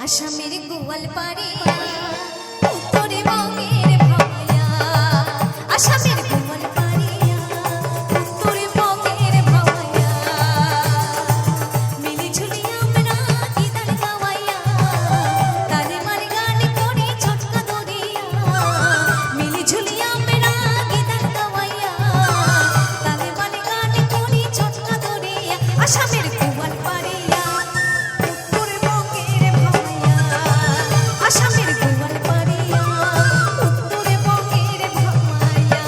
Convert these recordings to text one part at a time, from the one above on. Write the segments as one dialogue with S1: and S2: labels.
S1: আসামের গোয়ালপাড়িয়া উত্তরবঙ্গের ভাওয়াইয়া আসামের গোয়ালপাড়িয়া উত্তরবঙ্গের ভাওয়াইয়া মিলি ঝুলি আমরা গীতার গাওয়াইয়া তালে মারে গান করে ছটকা দরিয়া মিলি ঝুলি আমরা গীতার গাওয়াইয়া তালে মারে গান করে ছটকা দরিয়া আসামের গোয়ালপাড়িয়া আসামের গোয়ালপাড়িয়া উত্তরবঙ্গের ভাওয়াইয়া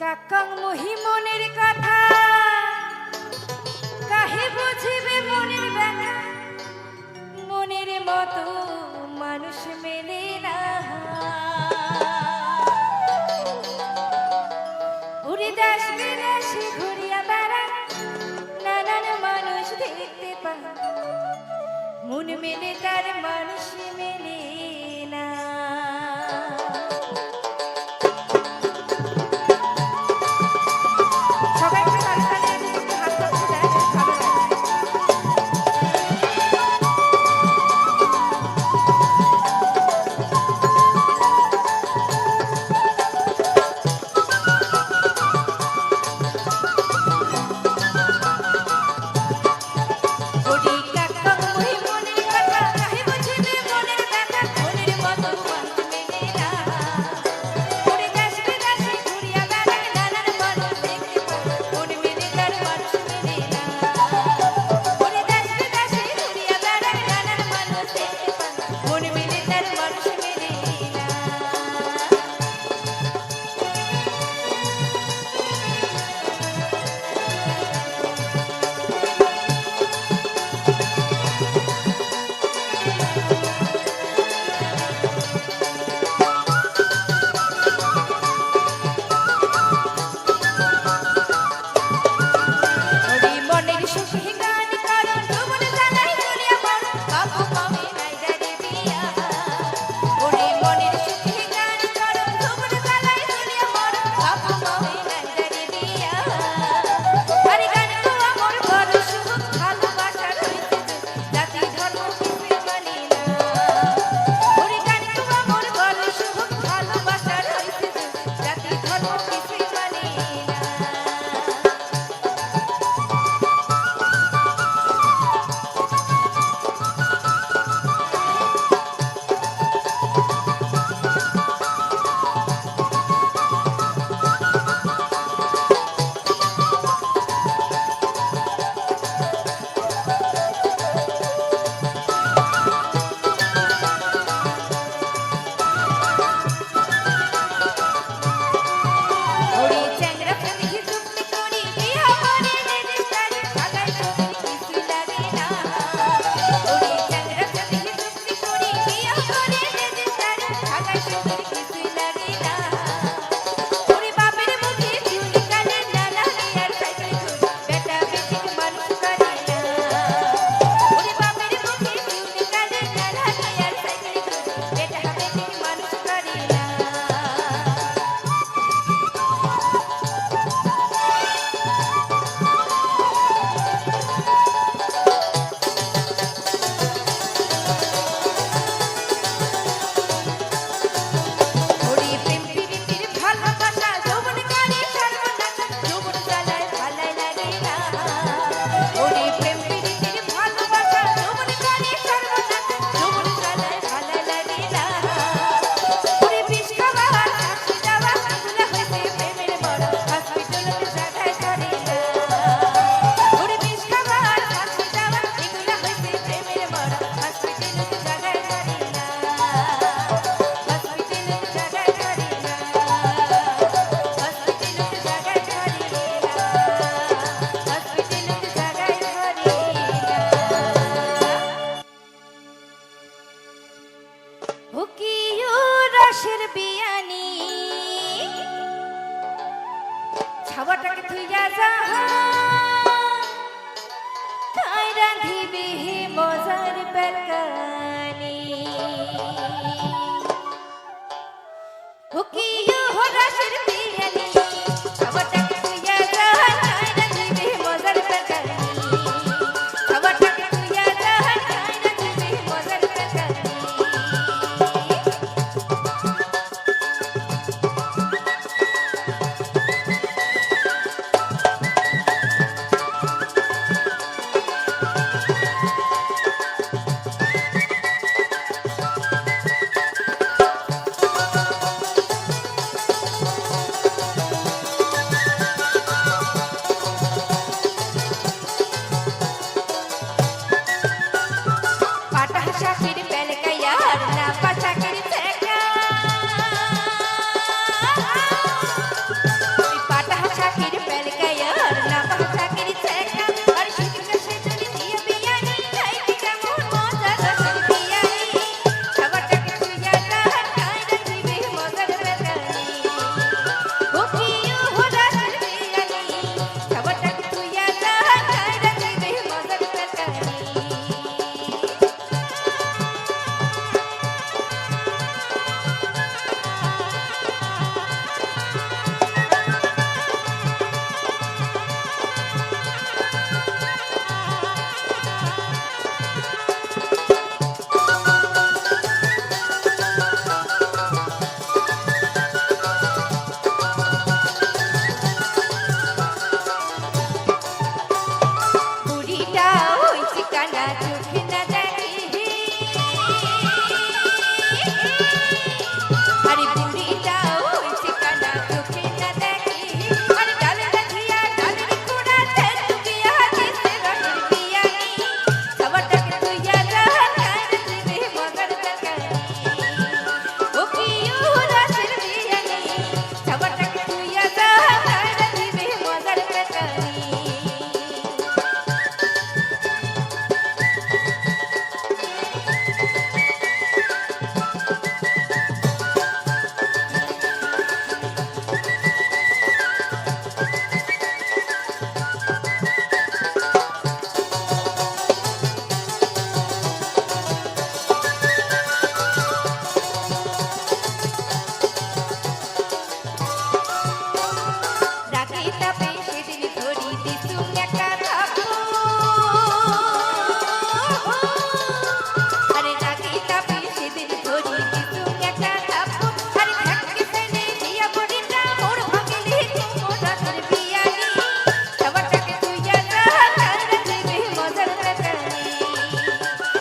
S2: কাকং মহি মনের কথা কাহে বুঝিবে মনের ব্যথা মনের মতো মানুষ মেলে না উড়ে দেশ বিদেশে ঘুরিয়া বেড়া নানান মানুষ দেখতে পায় মন মেলে তার মানুষ মেলে না
S1: মনের কথা কাহে বুঝিবে মনের ব্যথা মনের মতো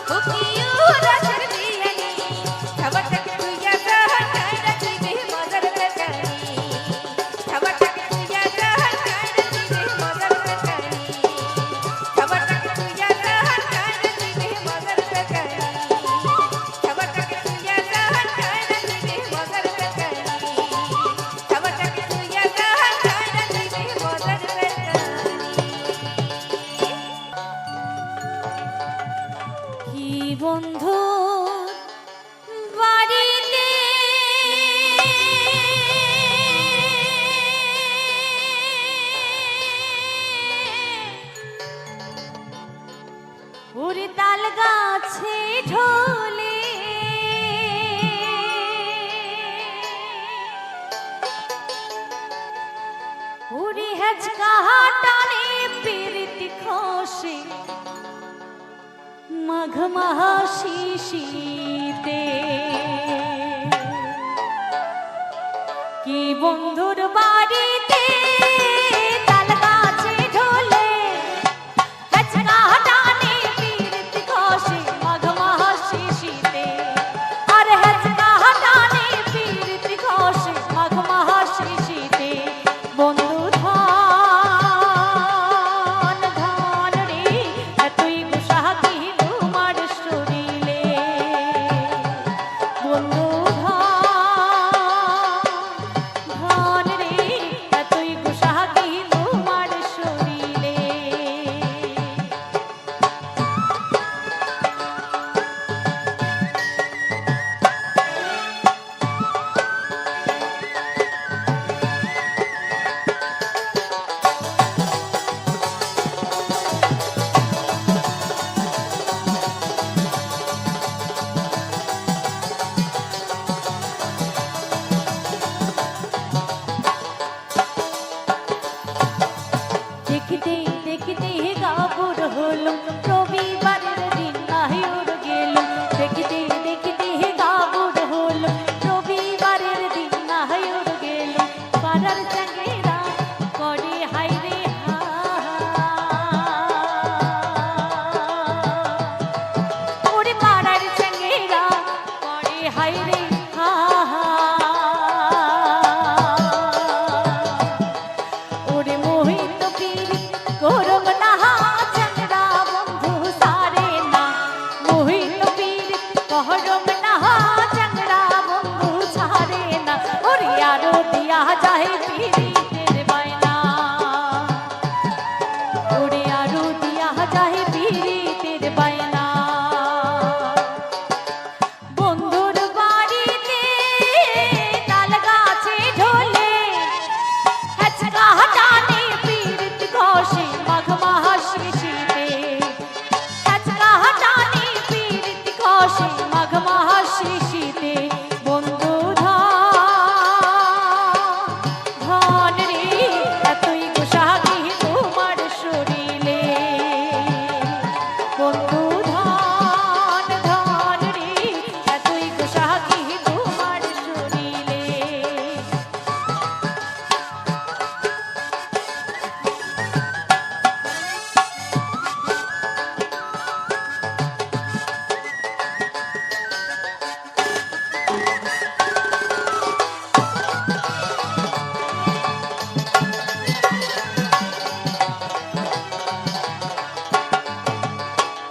S2: হুকিও রাসের বিয়ানি খাবারটাকে তুইয়া জাহান কায়রা দিবে মজার তরকারি খাবারটাকে তুইয়া জাহান কায়রা দিবে মজার তরকারি খাবারটাকে তুইয়া জাহান কায়রা দিবে মজার তরকারি খাবারটাকে তুইয়া জাহান কায়রা দিবে মজার তরকারি খাবারটাকে তুইয়া জাহান কায়রা দিবে মজার তরকারি কি বন্ধু বাড়িতে ওরে তাল গাছে ঢোলে ওরে হেজকা টানে পিরিতি খসে মাঘ মাহা শিশিতে কি বন্ধুর বাড়িতে তাল গাছে ঢোলে হেজকা টানে পিরিতি খসে মাঘ মাহা শিশিতে আর হেজকা টানে পিরিতি খসে মাঘ মাহা শিশিতে বন্ধু ধন ধন রে তুই গুসাকি তোমার শরীরে বন্ধু ধন রে তুই গুসাকি তোমার শরীরে দেখতে দেখতে গাবর হলো রবিবারের দিন নাহির গেল দেখতে দেখতে গাবর হলো রবিবারের দিন নাহির গেল পাড়ার চাঙ্গেরা করে হাইরে হা ওরে পাড়ার চাঙ্গেরা করে হাইরে হা ওরে মোহিত পীর করম নাহা চন্দ্রা বন্ধু সারে না মোহিত পীর করম নাহা চন্দ্রা বন্ধু সারে না ওরে আরো দিয়া যায় পীরিতের বায়না ওরে আরো দিয়া যায় পীরিতের বায়না বন্ধুর বাড়িতে তাল গাছে ঢোলে হেজকা টানে পিরিত ঘষে মাঘ মাহা শিশিতে হেজকা টানে পিরিত ঘষে মাঘ মাহা শিশিতে বন্ধু ধন রে তুই গুসাকি তোমার শরীরে বন্ধু ধন রে তুই গুসাকি তোমার শরীরে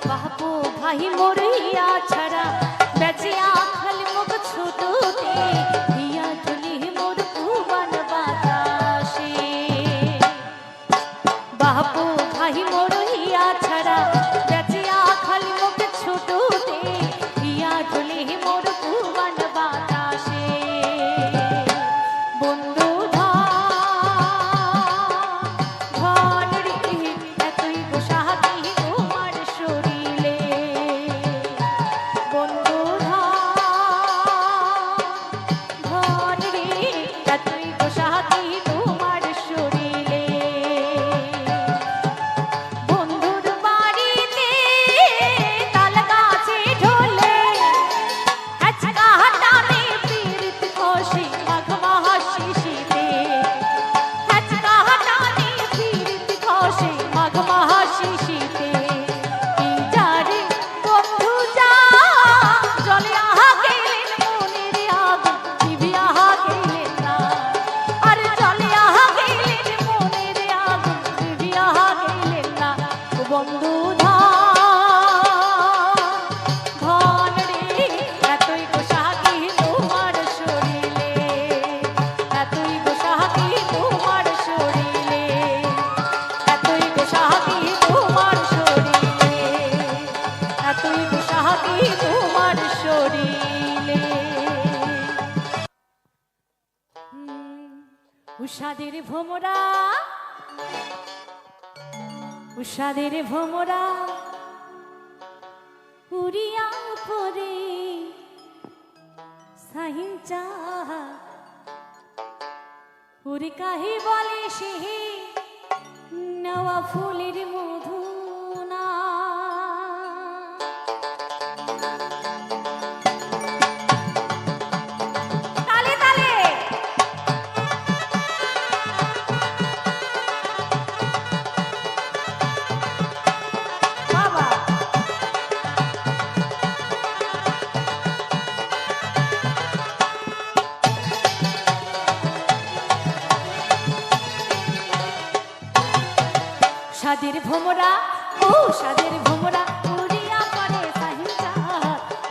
S2: বাপু ভাই মরিয়া ছাড়া বেচিয়া খালি মুখ ছুটুতে দিয়া ঝুলি মোর কুবান বাতাসে বাপু ভাই মরিয়া ছাড়া বেচিয়া খালি মুখ ছুটুতে দিয়া ঝুলি মোর কুবান বাতাসে বন্ধু ধন রে তুই গুসাকি তোমার শরীরে বন্ধু ধন যতই দুঃসাহী তোমার শরীরে। উষাদের ভোমরা, উষাদের ভোমরা উড়িয়া পরে সাহিঞ্চা উড়ি কাহি বলে সে নওয়া ফুলের মধু না। তালে তালে বাবা সাদের ভোমরা, ও সাদের ভোমরা উড়িয়া পরে সাহিঞ্চা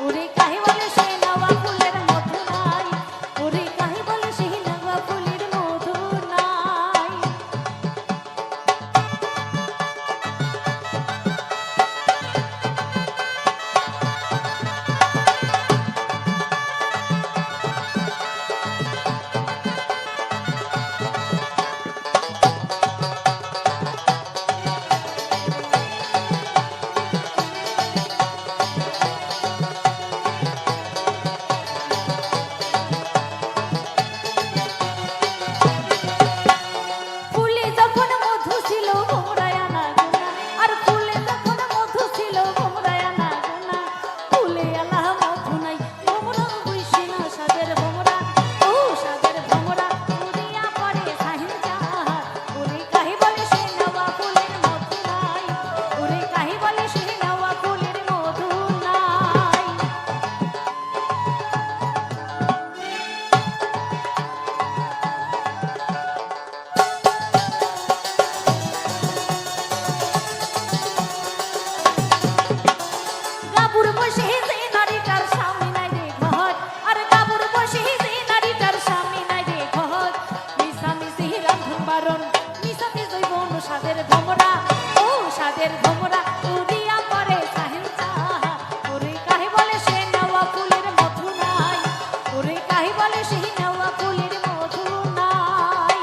S2: উড়ে কাহি বলে সে নওয়া ফুলের মধু নাই, উড়ে কাহি বলে সে নওয়া ফুলের মধু নাই। ফুলে যখন মধু ছিল ভোমরায় আনা গোনা, আর ফুলে যখন মধু ছিল ভোমরায় আনা গোনা, ফুলে আলা মধু নাই ভোমরা বইসে না সাদের ভোমরা, ও সাদের ভোমরা উড়িয়া পরে সাহিঞ্চা উড়ে কাহি বলে সে নওয়া ফুলের মধু নাই, উড়ে কাহি বলে সে নওয়া ফুলের মধু নাই। গাবুর বসে যে নারীটার স্বামী নাই রে ঘর, আর গাবুর বসে যে নারীটার স্বামী নাই রে ঘর, মিশামিশি রান্ধন বারণ মিশাতে জৈবন সাদের ভোমরা, ও সাদের ভোমরা উড়িয়া পরে সাহিঞ্চা ওরে কাহি বলে সে নওয়া ফুলের মধু নাই, ওরে কাহি বলে সে নওয়া ফুলের মধু নাই।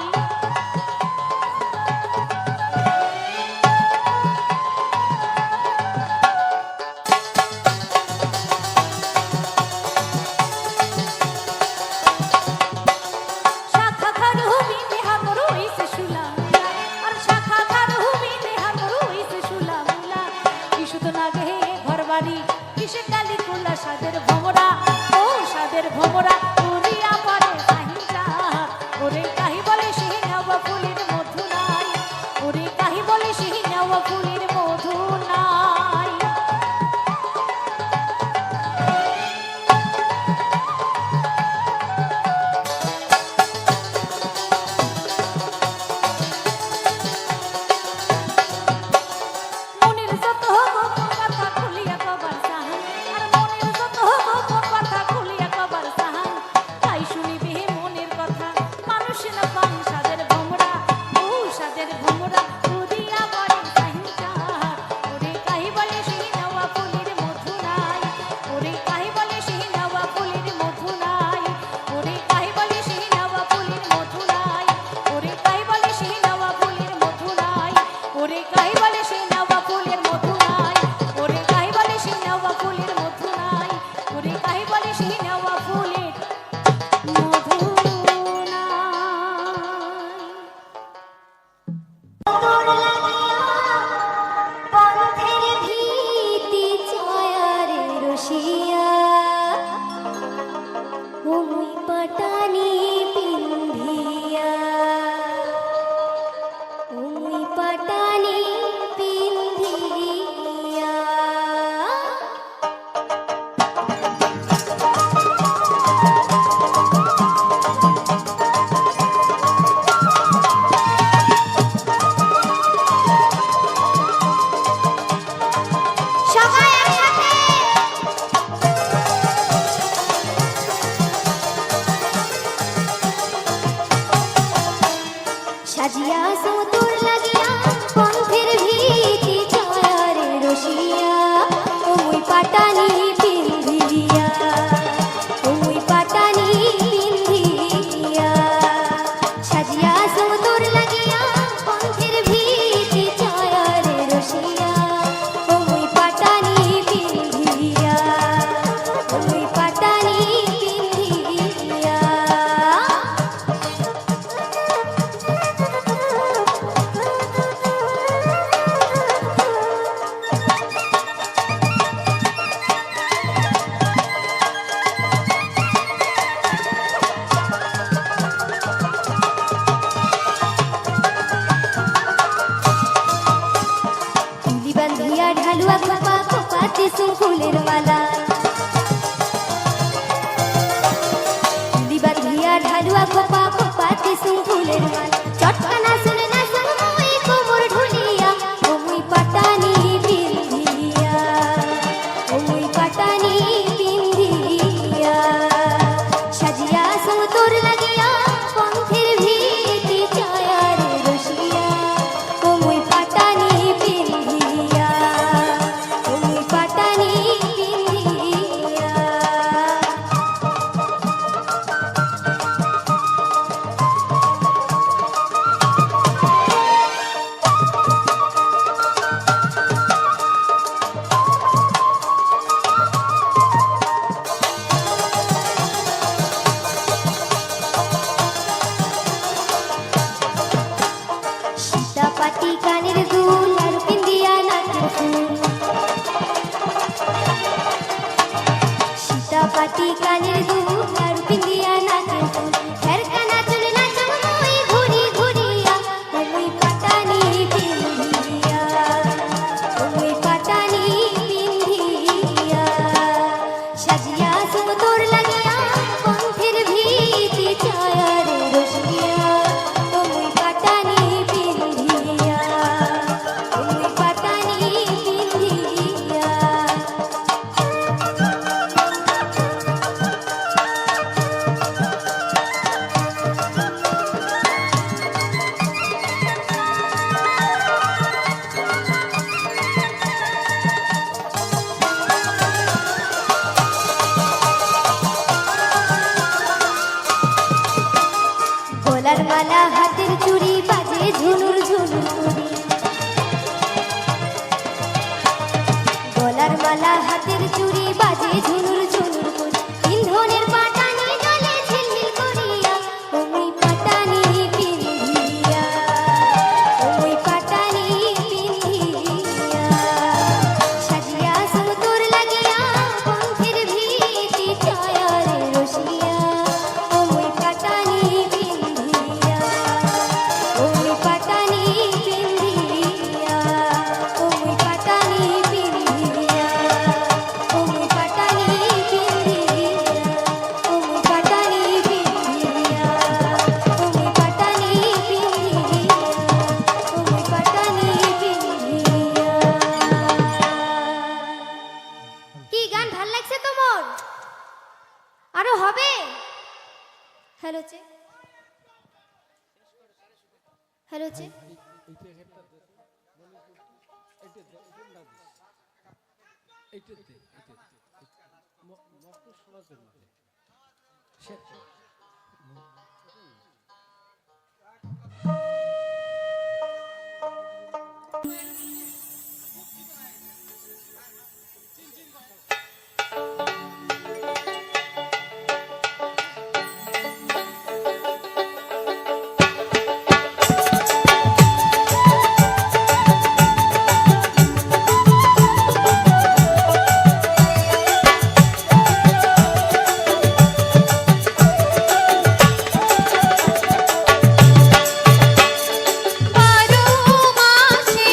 S2: শাখা খারু বিনে হামর হইছে সুলামুলা, আর শাখা খারু বিনে হামর হইছে সুলামুলা। কিশু তো নাগে ঘর বাড়ি কিসে কালি কুলা সাদের ভোমরা, ও সাদের ভোমরা উড়িয়া পরে সাহিঞ্চা ওরে কাহি বলে সে নওয়া ফুলের মধু নাই, ওরে কাহি বলে সে নওয়া ফুলের মধু নাই। মনের যত গোপন কথা খুলিয়া কবার চাহান, আর মনের যত গোপন কথা খুলিয়া কবার চাহান, তাই শুনিবে মনের কথা মানুষ না পান সাদের ভোমরা,
S1: পাটানি পিন্ধিয়া ওই পাটানি পিন্ধিয়া সাজিয়া সুন্দর লাগিয়া পন্থের ভীতি ছায়ারে রসিয়া ওই পাটানি পিন্ধিয়া ওই পাটানি পিন্ধিয়া তুলি বান্ধিয়া ঢালুয়া খোপা খোপাতে ফুলের মালা তুলি বান্ধিয়া ঢালুয়া খোপা খোপাতে ফুলের মালা চটকানা শুনে না শুনমই কোমর ঢুলিয়া ওই পাটানি পিন্ধিয়া ওই পাটানি পিন্ধিয়া সাজিয়া সুন্দর লাগিয়া পন্থের ভীতি ছায়ারে রসিয়া ওই পাটানি পিন্ধিয়া ওই পাটানি পিন্ধিয়া সীতা পাটি কানের দুল আর পিন্দিয়া নাকের ফুল সীতা পাটি কানের দুল আর পিন্দিয়া নাকের ফুল ফেরকানা চুল না চমই ঘুরি ঘুরিয়া ওই পাটানি পিন্ধিয়া ওই পাটানি পিন্ধিয়া সাজিয়া সুন্দর লাগিয়া পন্থের ভীতি ছায়ারে রসিয়া ওই পাটানি পিন্ধিয়া ওই পাটানি পিন্ধিয়া গলার মালা হাতের চুড়ি বাজে ঝুনুর ঝুনুর করি গলার মালা হাতের চুড়ি বাজে ঝুনুর ঝুনুর করি ইন্ধনের পাটানি জলে ঝিলমিল করিয়া ওই পাটানি পিন্ধিয়া ওই পাটানি পিন্ধিয়া সাজিয়া সুন্দর লাগিয়া পন্থের ভীতি ছায়ারে রসিয়া ওই পাটানি পিন্ধিয়া ওই পাটানি পিন্ধিয়া ওই পাটানি পিন্ধিয়া ওই পাটানি পিন্ধিয়া ওই পাটানি পিন্ধিয়া ওই পাটানি পিন্ধিয়া ওই পাটানি পিন্ধিয়া। কি গান ভাল লাগছে তোমার? আরো হবে? হ্যালো চেক হ্যালো চেক
S3: বারো মাসে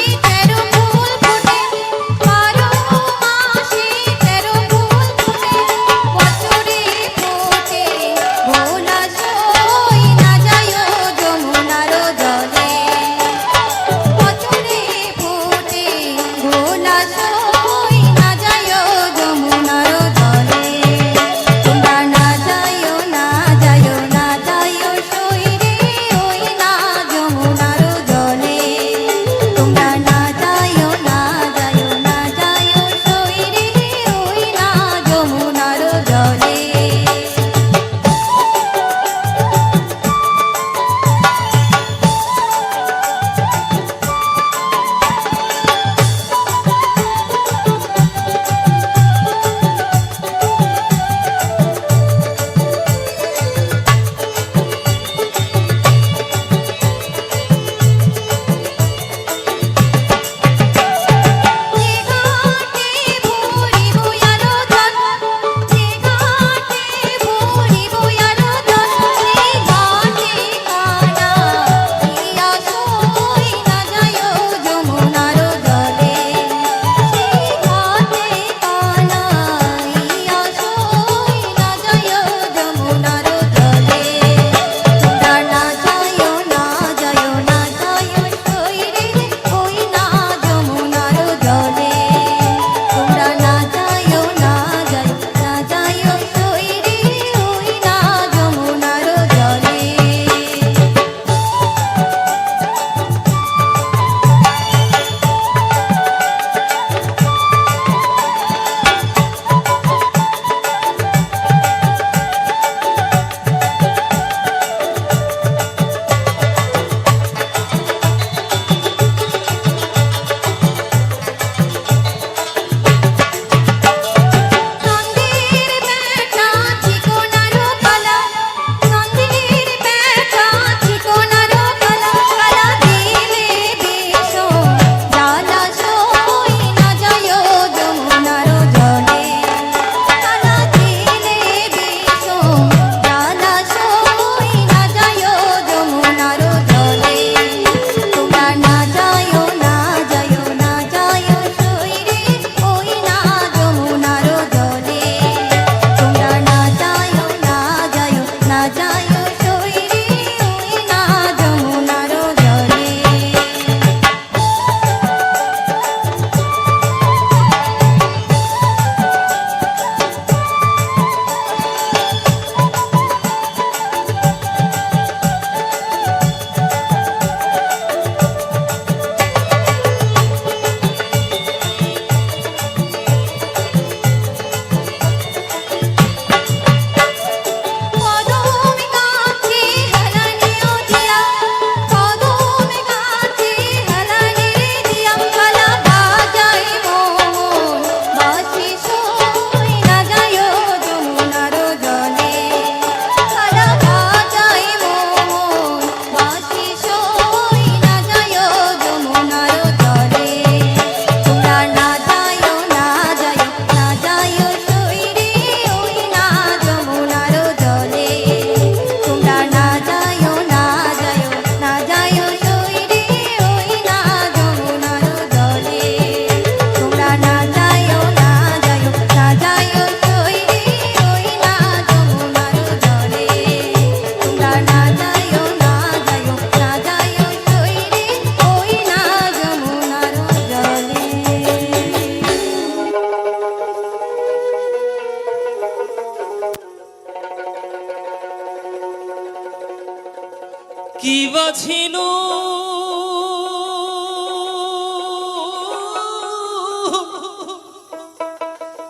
S3: কি বাছিল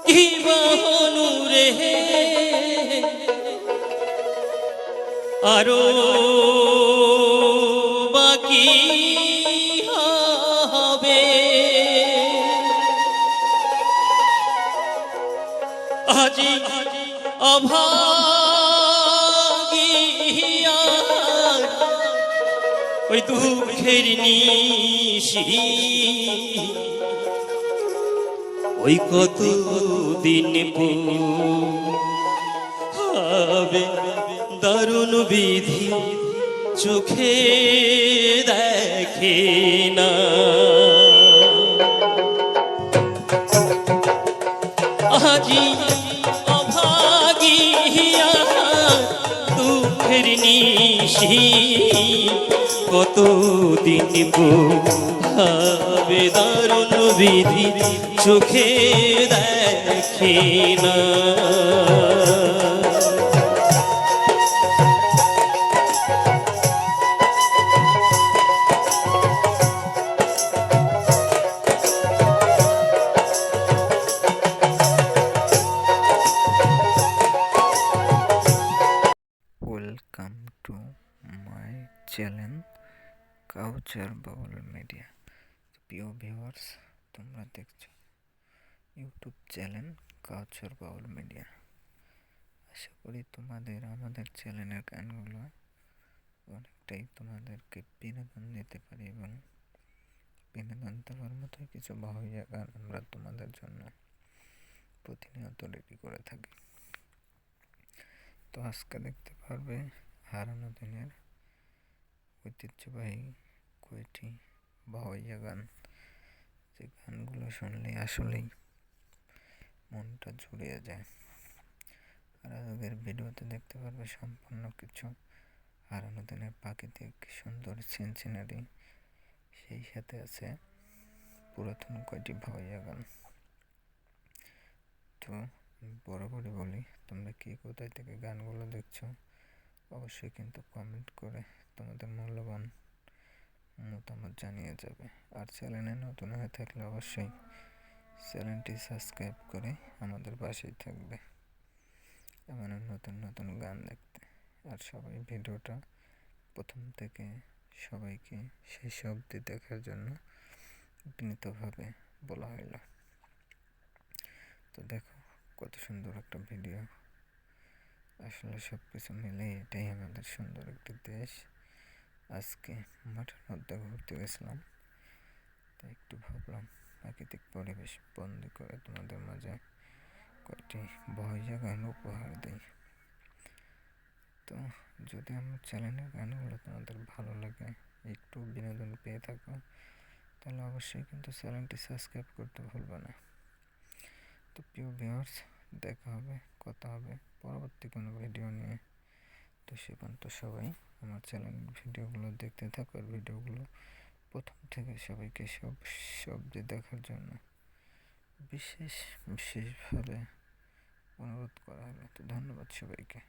S3: কি বাহনু রে আরো বাকি হবে আজি অভাগিয়া ওই দুঃখের নিশি ওই কত দিন হবে দারুণ বিধি চোখে দেখে না আজি অভাগিয়া দুঃখের নিশি কত দিন হবে দারুণ বিধি চোখে দেখে না
S4: welcome to my channel Kawsar Baul media. প্রিয় ভিউয়ার্স, তোমরা দেখছো YouTube channel Kawsar Baul media. আশা করি তোমাদের আমাদের চ্যানেলের গানগুলো অনেকটাই তোমাদেরকে বিনোদন দিতে পারে এবং বিনোদন দেওয়ার মতো কিছু বাহুইয়া গান আমরা তোমাদের জন্য প্রতিনিয়ত রেডি করে থাকি। তো আজকে দেখতে পারবে হারানো দিনের ঐতিহ্যবাহী কয়েকটি বাউইয়া গান, যে গানগুলো শুনলে আসলেই মনটা জুড়িয়ে যায়। আর আজকের ভিডিওতে দেখতে পারবে সম্পূর্ণ কিছু হারানো দিনের প্রাকৃতিক সুন্দর সিনসিনারি, সেই সাথে আছে পুরাতন কয়টি বাউইয়া গান। তো বরাবরই বলি, তোমরা কি কোথায় থেকে গানগুলো দেখছো অবশ্যই কিন্তু কমেন্ট করে তোমাদের মূল্যবান মতামত জানিয়ে যাবে। আর চ্যানেলে নতুন হয়ে থাকলে অবশ্যই চ্যানেলটি সাবস্ক্রাইব করে আমাদের পাশেই থাকবে এমন নতুন নতুন গান দেখতে। আর সবাই ভিডিওটা প্রথম থেকে সবাইকে শেষ অবধি দেখার জন্য বিনীতভাবে বলা হইল। তো দেখো কত সুন্দর একটা ভিডিও। আসলে সব কিছু মিলে এটাই আমাদের সুন্দর একটি দেশ। আজকে মাঠের মধ্যে ঘুরতে গেছিলাম, তাই একটু ভাবলাম প্রাকৃতিক পরিবেশ বন্দি করে তোমাদের মাঝে কয়েকটি বাউইয়া গান উপহার দিই। তো যদি আমার চ্যানেলের গানগুলো তোমাদের ভালো লাগে, একটু বিনোদন পেয়ে থাকো, তাহলে অবশ্যই কিন্তু চ্যানেলটি সাবস্ক্রাইব করতে ভুলবে না। তো প্রিয় ভিউয়ার্স, দেখা হবে, কথা হবে পরবর্তী কোনো ভিডিও নিয়ে। তো সে পর্যন্ত সবাই আমার চ্যানেলের ভিডিওগুলো দেখতে থাকো, আর ভিডিওগুলো প্রথম থেকে সবাইকে সব দেখার জন্য বিশেষভাবে অনুরোধ করা হলো। তো ধন্যবাদ সবাইকে।